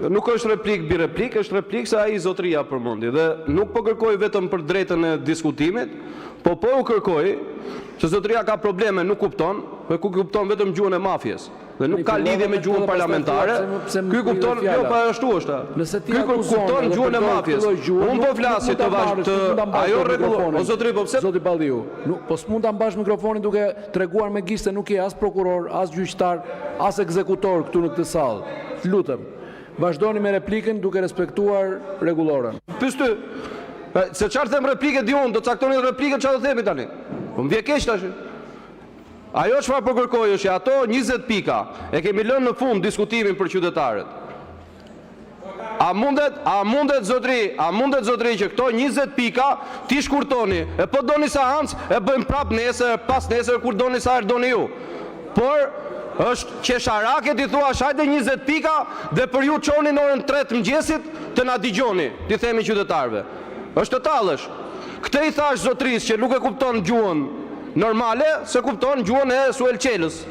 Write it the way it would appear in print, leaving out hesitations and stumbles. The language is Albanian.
nuk është replik bi replik, është replik se ai zotëria përmendi dhe nuk po kërkoj vetëm për drejtën e diskutimit, po u kërkoj se zotëria ka probleme, nuk kupton, dhe ku kupton vetëm gjuhën e mafjes. Dhe nuk ka lidhje me gjuhën parlamentare. Ky kupton, jo pa ashtu është. Ky kupton gjuhën e mafjes. Unë po flas të ajo rregullon. O zotëri, po pse? Zoti Balliu, po s'mund ta mbash mikrofonin duke treguar me gishtë se nuk je as prokuror, as gjyqtar, as ekzekutor këtu në këtë sallë. Lutem. Vazhdoni me replikën duke respektuar rregulloren. Pyes ty. Se çfarë them replike di unë, do caktoni replikën çfarë do themi tani. Po më vjen keq tash. Ajo çfarë po kërkoj është ato 20 pika e kemi lënë në fund diskutimin për qytetarët. A mundet zotëri që këto 20 pika ti shkurtoni, e po doni sa hancë, e bëjmë prap nesër, pas nesër kur doni sa herë doni ju. Por është qesharake ti thua hajde 20 pika dhe për ju çoni në orën 3 të mëngjesit të na dëgjoni, ti themi qytetarëve. Është të tallësh. Këtë i thash zotërisë që nuk e kupton gjuhën normale, se kupton gjuhën e Suel Qelës.